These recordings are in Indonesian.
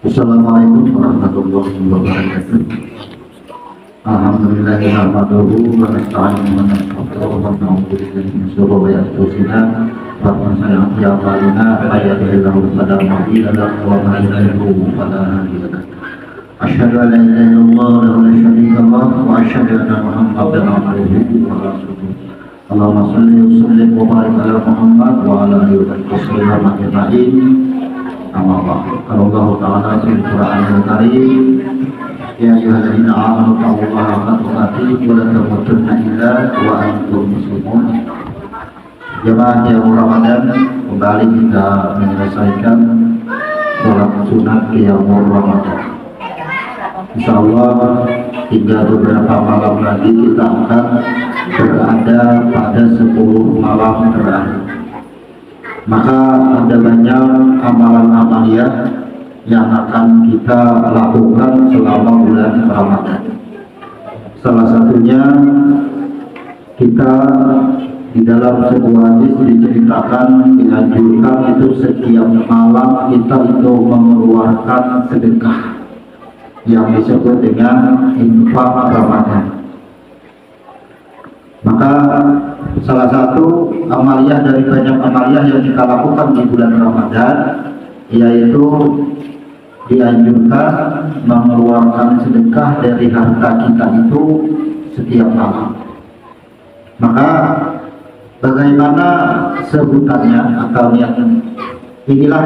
Assalamualaikum warahmatullahi wabarakatuh. Alhamdulillah nahmaduhu wa nasta'inuhu wa nastaghfiruh wa na'udzu billahi min shururi anfusina wa min sayyi'ati a'malina may yahdihillahu fala mudilla lahu wa may yudlil fala hadiya lahu. Asyhadu an la ilaha illallah wa la syarika lahu wa asyhadu anna Muhammadan abduhu wa rasuluh. Allahumma shalli wa sallim wa barik ala Muhammad wa ala alihi wa sahbihi ajma'in. Amma ba'du. Qala Allah ta'ala fil Qur'anil Karim, ya ayyuhalladzina amanu taqullaha haqqa tuqatih wa la tamutunna illa wa antum muslimun. Jemaah yang Ramadan, kembali kita menyelesaikan sholat sunat qiyamul Ramadan. Insyaallah tinggal beberapa malam lagi kita akan berada pada 10 malam terakhir. Maka ada banyak amalan-amalia yang akan kita lakukan selama bulan Ramadan. Salah satunya kita di dalam sebuah hadis diceritakan dianjurkan itu setiap malam kita itu mengeluarkan sedekah yang disebut dengan infak Ramadan. Maka salah satu amaliyah dari banyak amaliyah yang kita lakukan di bulan Ramadan yaitu dianjurkan mengeluarkan sedekah dari harta kita itu setiap malam. Maka bagaimana sebutannya atau yang inilah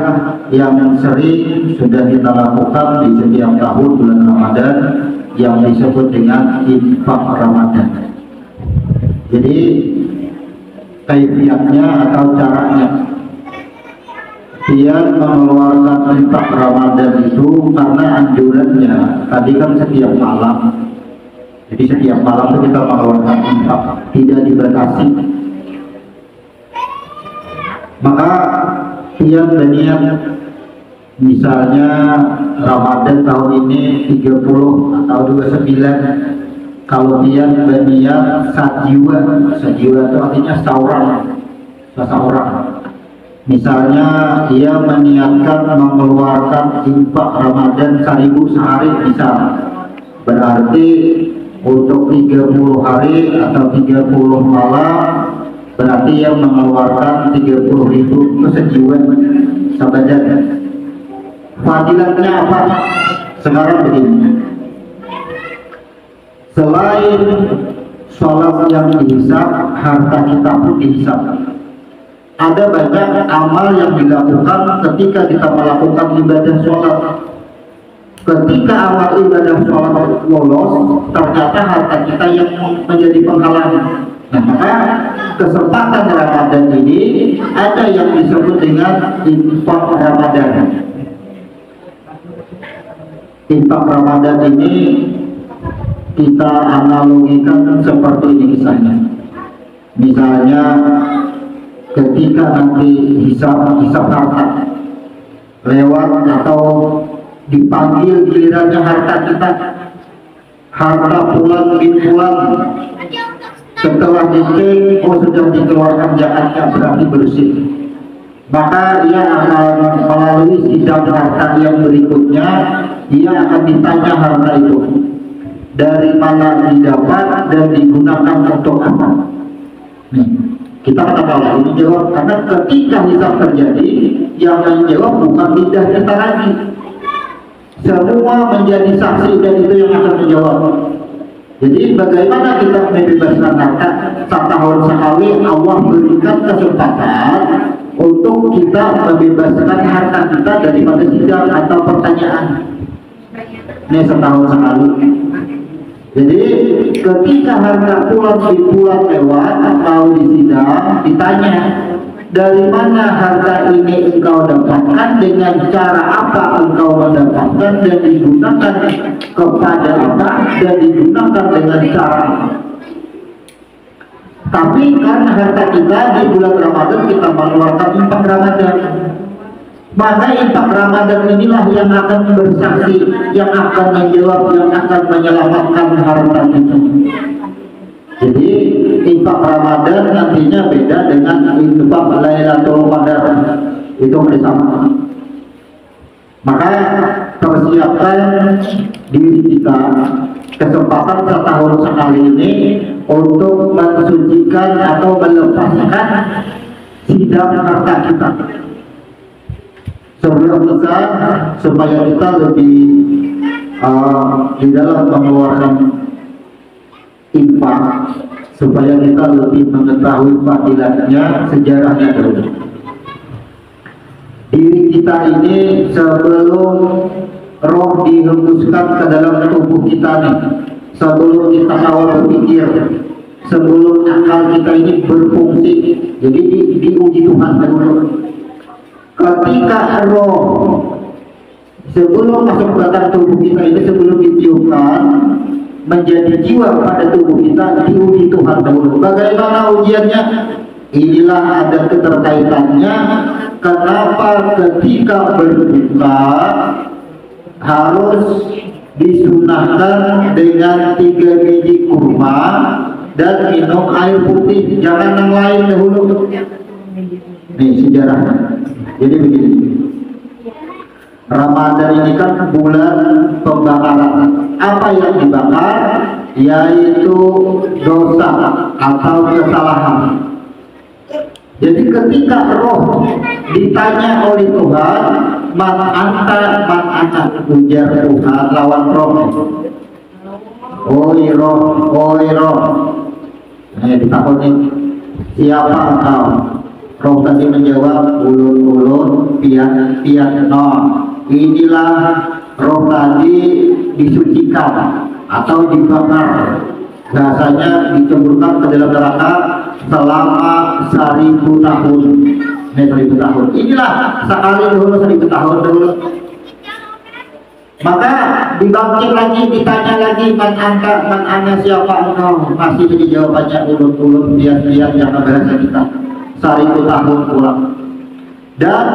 yang sering sudah kita lakukan di setiap tahun bulan Ramadan yang disebut dengan infak Ramadan. Jadi kaifiatnya atau caranya dia mengeluarkan infak Ramadan itu karena anjurannya tadi kan setiap malam. Jadi setiap malam itu kita mengeluarkan infak, tidak dibatasi. Maka dia berniat misalnya Ramadan tahun ini 30 atau 29. Kalau dia berniat sajiwa itu artinya seseorang. Misalnya dia meniatkan mengeluarkan infak Ramadan 1000 sehari misal. Berarti untuk 30 hari atau 30 malam berarti yang mengeluarkan 30.000 itu sejiwa sabadan. Fadilatnya apa? Sekarang begini. Selain sholat yang dihisab, harta kita pun dihisab. Ada banyak amal yang dilakukan ketika kita melakukan ibadah sholat. Ketika amal ibadah sholat lolos, ternyata harta kita yang menjadi penghalang. Nah, maka kesempatan Ramadan ini ada yang disebut dengan infak Ramadan. Infak Ramadan ini kita analogikan seperti ini kisahnya. Misalnya ketika nanti hisab harta lewat atau dipanggil gilirannya harta kita, harta pulang bin pulang, setelah dicek sudah dikeluarkan zakatnya berarti bersih. Maka ia akan melalui sidang harta yang berikutnya, ia akan ditanya harta itu dari mana didapat dan digunakan untuk apa. Kita katakan ini jawab karena ketika hisab terjadi yang menjawab bukan lidah kita lagi, semua menjadi saksi dan itu yang akan menjawab. Jadi bagaimana kita membebaskan harta? Setahun sekali Allah berikan kesempatan untuk kita membebaskan harta kita daripada sidang atau pertanyaan. Ini setahun sekali. Jadi ketika harta pulang lewat atau di sidang ditanya dari mana harta ini engkau dapatkan, dengan cara apa engkau mendapatkan, dan digunakan kepada apa, dan digunakan dengan cara apa. Tapi karena harta kita di bulan Ramadan kita mengeluarkan infak Ramadan, maka infak Ramadan inilah yang akan bersaksi, yang akan menjawab, yang akan menyelamatkan harta itu. Jadi infak Ramadan nantinya beda dengan infak Lailatul Qadar, itu bersama. Maka mempersiapkan diri kita kesempatan setahun sekali ini untuk mensucikan atau melepaskan sidang harta kita sebelum kita, supaya kita lebih di dalam mengeluarkan infak, supaya kita lebih mengetahui fadilatnya, sejarahnya dulu. Diri kita ini sebelum roh dihembuskan ke dalam tubuh kita nih, sebelum kita awal berpikir, sebelum akal kita ini berfungsi, jadi diuji Tuhan dulu. Ketika roh sebelum masuk ke dalam tubuh kita ini, sebelum ditiupkan menjadi jiwa pada tubuh kita, diuji Tuhan dahulu. Bagaimana ujiannya? Inilah ada keterkaitannya. Kenapa ketika berbuka harus disunahkan dengan 3 biji kurma dan minum air putih, jangan yang lain dahulu. Nih sejarahnya. Jadi begini, Ramadan ini kan bulan pembakaran. Apa yang dibakar? Yaitu dosa atau kesalahan. Jadi ketika roh ditanya oleh Tuhan, man anta, man ana, ujar Tuhan lawan roh. Oi roh. Ditakoni, siapa engkau? Roh tadi menjawab, ulun pian no. Inilah roh tadi disucikan atau dibakar, rasanya diceburkan ke dalam neraka selama 1000 tahun. 1000 tahun. Inilah sekali dulu 1000 tahun dulu. Maka dibangkit lagi, ditanya lagi, man anta, man ana, siapa engkau? Masih jadi jawabannya ulun pian yang bahasa kita. 1000 tahun pulang. Dan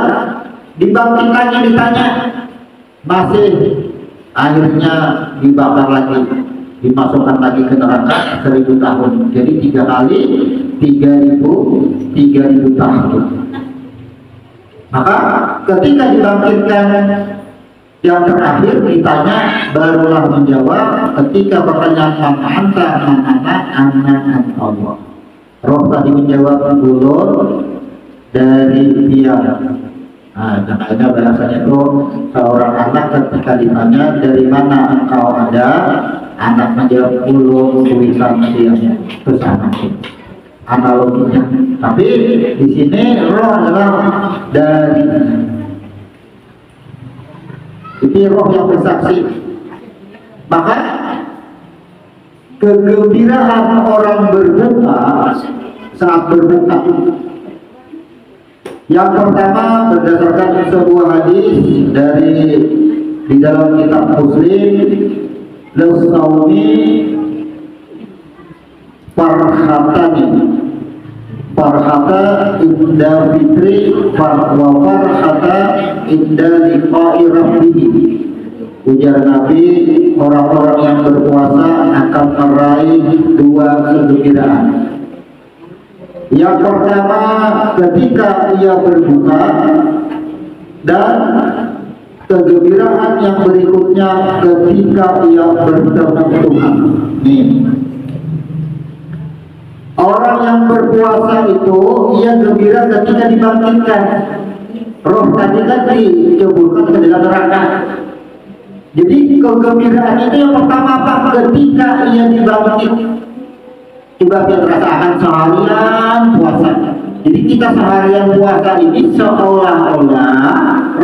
dibangkit lagi, ditanya, masih akhirnya dibakar lagi, dimasukkan lagi ke neraka 1000 tahun. Jadi 3 kali 3000 tahun. Maka ketika dibangkitkan yang terakhir ditanya, barulah menjawab ketika pertanyaan man anta, man ana Allah. Roh tadi menjawab ulun dari tiang. Nah, makanya bahasanya itu seorang anak ketika ditanya dari mana engkau ada, anak menjawab ulun tulisan tiang. Itu sama analoginya. Tapi di sini roh adalah dari itu roh yang bersaksi. Maka kegembiraan orang berbuka saat berbuka, yang pertama berdasarkan sebuah hadis dari di dalam kitab Muslim, Lasauni farhata inda fitri wa farhata inda liqa'i rabbih. Ujar Nabi, orang-orang yang berpuasa akan meraih 2 kegembiraan. Yang pertama ketika ia berbuka, dan kegembiraan yang berikutnya ketika ia bertemu Tuhan. Nih, orang yang berpuasa itu ia gembira ketika dibangkitkan. Roh tadi kan diceburkan ke dalam neraka. Jadi kegembiraan itu yang pertama apa? Ketika ia dibangkit. Coba kita rasakan seharian puasa. Jadi kita seharian puasa ini seolah-olah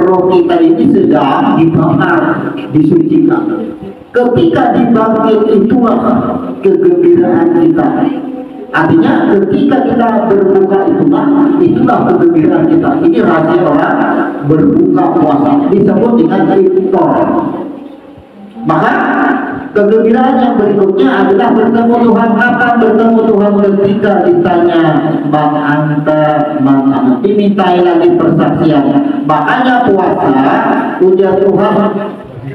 roh kita ini sedang dibakar, disucikan. Ketika dibangkit itulah kegembiraan kita. Artinya ketika kita berbuka itulah kegembiraan kita. Ini rahasia orang berbuka puasa, disebut dengan iftar. Maka kegembiraan yang berikutnya adalah bertemu Tuhan. Kapan bertemu Tuhan? Ketika ditanya man anta, man ana, dimintai lagi persaksian. Makanya puasa, ujar Tuhan,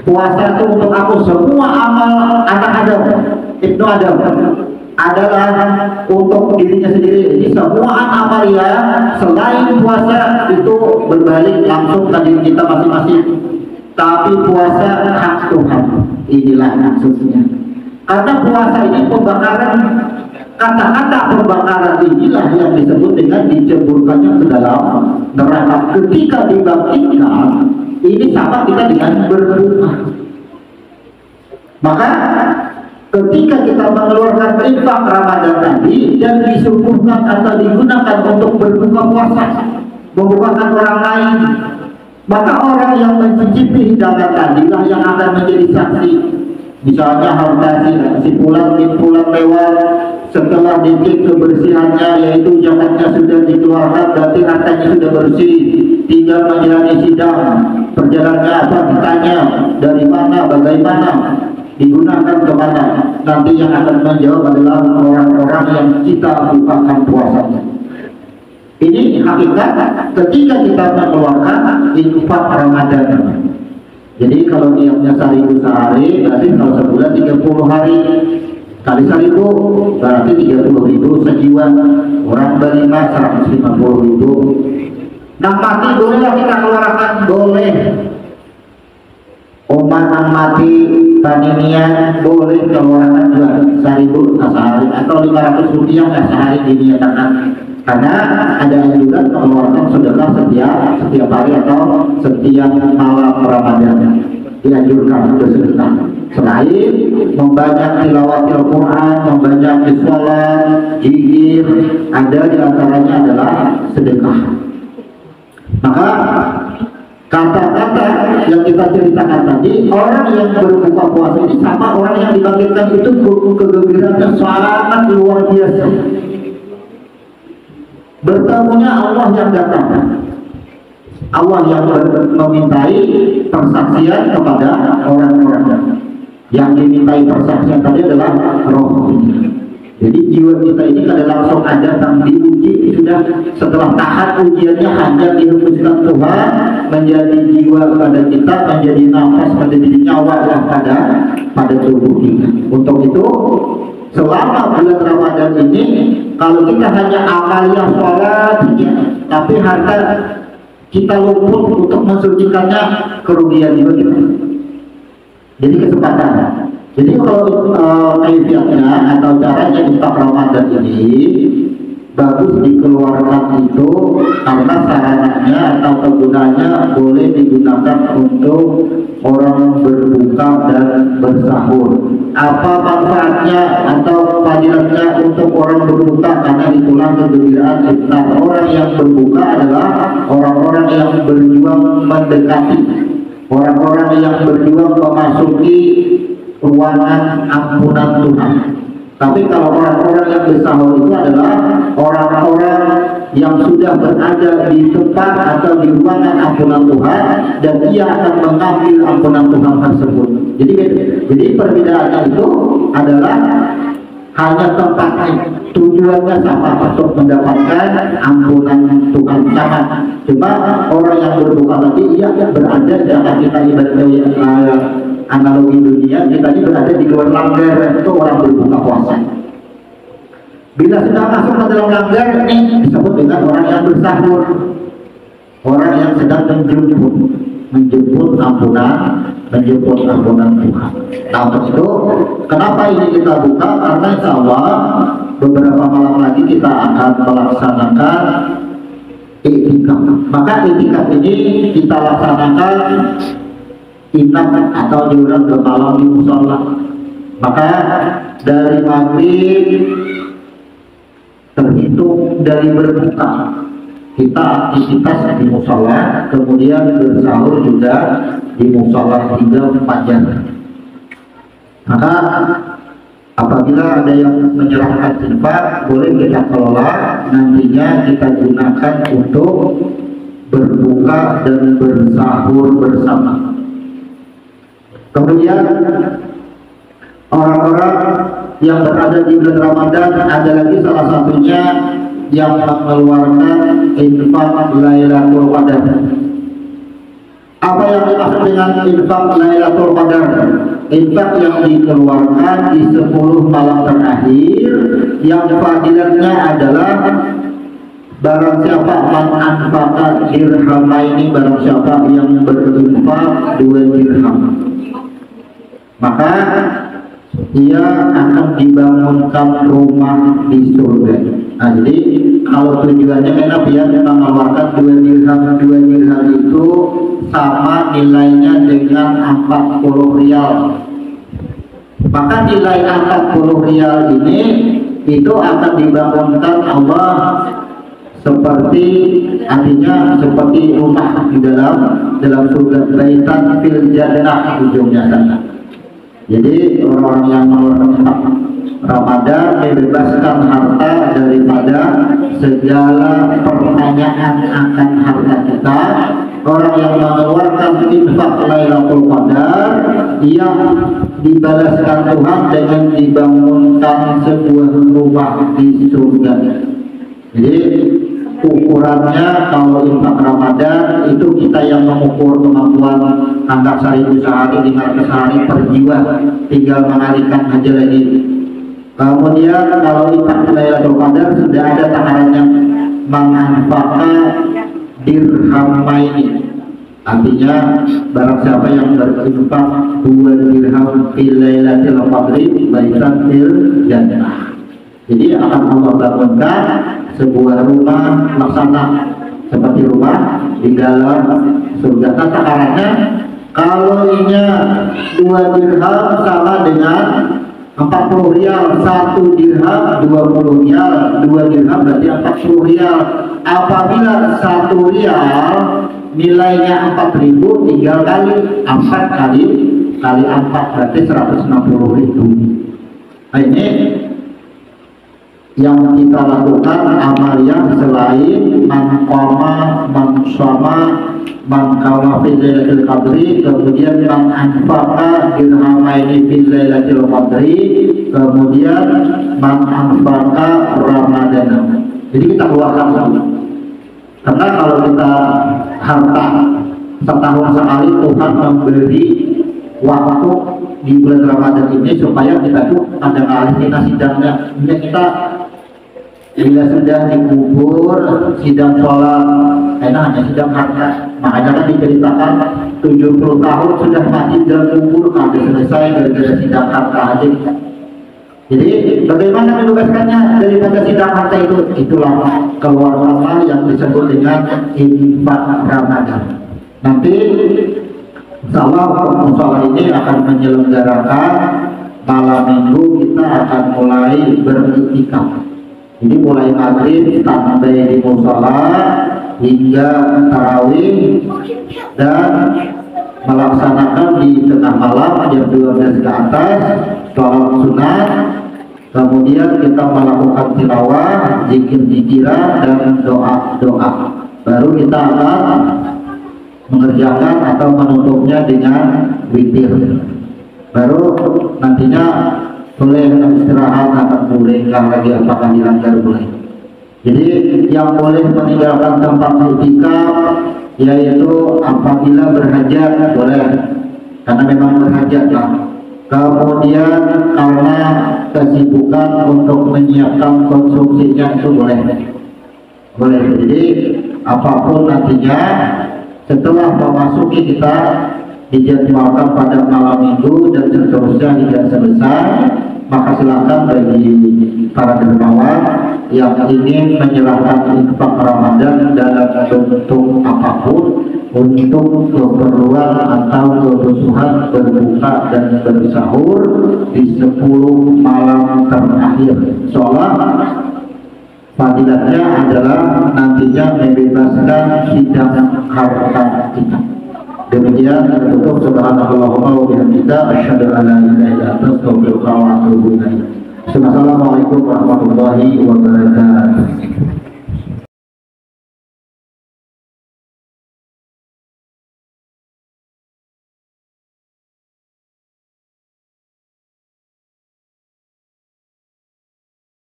puasa itu untuk aku. Semua amal anak Adam, Ibnu Adam, adalah untuk dirinya sendiri. Jadi semua amal ya selain puasa itu berbalik langsung ke diri kita masing-masing. tapi puasa hak Tuhan. Inilah maksudnya. Karena puasa ini pembakaran, kata-kata pembakaran inilah yang disebut dengan diceburkannya ke dalam neraka. Ketika dibangkitkan, ini sama kita dengan berbuka. Maka ketika kita mengeluarkan infak Ramadan tadi dan disuguhkan atau digunakan untuk berbuka puasa, membukakan orang lain, maka orang yang mencicipi hidangan tadilah yang akan menjadi saksi. Misalnya harta si pulang lewat, setelah dicek kebersihannya, yaitu zakatnya sudah dikeluarkan, berarti hartanya sudah bersih, tinggal menjalani sidang. Perjalanannya apa ditanya, dari mana, bagaimana, digunakan kemana. Nanti yang akan menjawab adalah orang-orang yang kita bukakan puasanya. Ini hakikat ketika kita mengeluarkan infak Ramadan. Jadi kalau niatnya 1.000 sehari, berarti kalau sebulan 30 hari kali 1.000 berarti 30.000 sejiwa. Orang berlima 150.000. Nah mati bolehlah kita keluarkan, boleh. Oman mati paninian boleh keluarkan juga 1.000 sehari atau 500 rupiah sehari diniatakan. Karena ada anjuran mengeluarkan sedekah setiap hari atau setiap malam Ramadan, dianjurkan bersedekah. Selain membanyak tilawatil Quran, membanyak sholat, zikir, ada diantaranya adalah sedekah. Maka kata-kata yang kita ceritakan tadi, orang yang berbuka puasa ini sama orang yang dibangkitkan itu kegembiraannya sangat luar biasa. Bertemunya Allah yang datang, Allah yang memintai persaksian kepada orang-orang. Yang dimintai persaksian tadi adalah roh. Jadi jiwa kita ini kada langsung ada datang diuji, sudah setelah tahap ujiannya hanya dihembuskan Tuhan menjadi jiwa pada kita, menjadi nafas, menjadi nyawa pada tubuh kita. Untuk itu selama bulan Ramadan ini, kalau kita hanya amalia sholat, tapi harta kita luput untuk mensucikannya, kerugian juga kita. Jadi kesempatan. Jadi kalau kaifiatnya atau caranya infak Ramadan ini bagus dikeluarkan itu karena sarananya atau kegunaannya boleh digunakan untuk orang berbuka dan bersahur. Apa manfaatnya atau fadilatnya untuk orang berbuka? Karena itulah kegembiraan iftar. Orang yang berbuka adalah orang-orang yang berjuang mendekati, orang-orang yang berjuang memasuki ruangan ampunan Tuhan. Tapi kalau orang-orang yang bersahur itu adalah orang-orang yang sudah berada di tempat atau di ruangan ampunan Tuhan dan ia akan mengambil ampunan Tuhan tersebut. Jadi perbedaannya itu adalah hanya tempatnya, tujuannya sama untuk mendapatkan ampunan Tuhan sama. Cuma orang yang berbuka tadi ia berada dalam kita ibadah analogi dunia, kita ini berada di luar langgar, itu orang berbuka puasa. Bila sudah masuk ke dalam langgar ini disebut dengan orang yang bersahur, orang yang sedang menjemput ampunan Tuhan. Nah untuk itu kenapa ini kita buka? Karena insya Allah beberapa malam lagi kita akan melaksanakan iktikaf. Maka iktikaf ini kita laksanakan inap atau diurang bermalam di musola. Maka dari maghrib terhitung dari berbuka kita aktivitas di musola, kemudian bersahur juga di musola hingga fajar. Maka apabila ada yang menyerahkan infak, boleh kita kelola, nantinya kita gunakan untuk berbuka dan bersahur bersama. Kemudian orang-orang yang berada di bulan Ramadan ada lagi salah satunya yang mengeluarkan infak Lailatul Qadar. Apa yang dimaksud dengan infak Lailatul Qadar? Infak yang dikeluarkan di 10 malam terakhir yang fadilatnya adalah Barang siapa man anfaqa dirhamaini, barang siapa yang berinfak 2 dirham, maka ia akan dibangunkan rumah di surga. Nah, jadi kalau tujuannya enak ya, mengeluarkan 2 dirham. 2 dirham itu sama nilainya dengan 40 rial. Maka nilai 40 rial ini itu akan dibangunkan Allah seperti, artinya seperti rumah di dalam surga, baitan fil jannah, ujungnya sana. Jadi orang yang mengeluarkan Ramadan membebaskan harta daripada segala pertanyaan akan harta kita. Orang yang mengeluarkan infak Lailatul Qadar, ia dibalaskan Tuhan dengan dibangunkan sebuah rumah di surga. Jadi ukurannya kalau infak Ramadan itu kita yang mengukur kemampuan angkat 1000 sehari, 500 sehari per jiwa, tinggal mengalihkan aja lagi. Kemudian kalau infak Lailatul Qadar sudah ada takarannya, manfaatnya dirhamaini, artinya barang siapa yang berinfak 2 dirham fil Lailatul Qadri baitan fil jannah. Jadi akan Allah bangunkan sebuah rumah laksana seperti rumah di dalam surga. Nah, takarannya kalau inya 2 dirham sama dengan 40 rial, 1 dirham 20 rial, 2 dirham berarti 40 rial. Apabila 1 rial nilainya 4.000, tinggal kali 4 kali 4 berarti 160.000. Nah, ini yang kita lakukan amal yang selain man qama, man shoma, man qama fil lailatul qadri, kemudian man anfaqa dirhamaini fil lailatul qadri, kemudian man anfaqa ramadan. Jadi kita keluarkan semua. Karena kalau kita harta setahun sekali, Tuhan memberi waktu di bulan Ramadan ini supaya kita tuh ada kali kita sidangnya. Kita bila sudah dikubur sidang sholat, karena hanya sidang harta. Makanya kan diceritakan 70 tahun sudah mati dan kubur, habis selesai gara-gara sidang harta aja. Jadi bagaimana membebaskannya daripada sidang harta itu? Itulah keluaran yang disebut dengan infak Ramadan. Nanti insyaallah musola ini akan menyelenggarakan malam minggu, kita akan mulai beriktikaf. Jadi mulai maghrib sampai di musola hingga tarawih, dan melaksanakan di tengah malam jam 12 ke atas sholat sunat. Kemudian kita melakukan tilawah, zikir-zikiran dan doa-doa. Baru kita akan mengerjakan atau menutupnya dengan witir. Baru nantinya boleh istirahat atau bolehkah lagi, apakah dilanggar boleh. Jadi yang boleh meninggalkan tempat i'tikaf yaitu apabila berhajat boleh, karena memang berhajat lah. Kemudian karena kesibukan untuk menyiapkan konsumsinya itu boleh. Jadi apapun nantinya setelah memasuki kita dijadwalkan pada malam minggu dan seterusnya hingga selesai, maka silakan bagi para dermawan yang ingin menyerahkan infak Ramadan dalam bentuk apapun untuk keperluan atau kebutuhan berbuka dan bersahur di 10 malam terakhir. Soalnya fadilatnya adalah nantinya membebaskan sidang harta kita. Demikian tutup. Subhanallahumma wa bihamdika asyhadu an la ilaha illa anta astaghfiruka wa atubu ilaik. Assalamualaikum warahmatullahi wabarakatuh.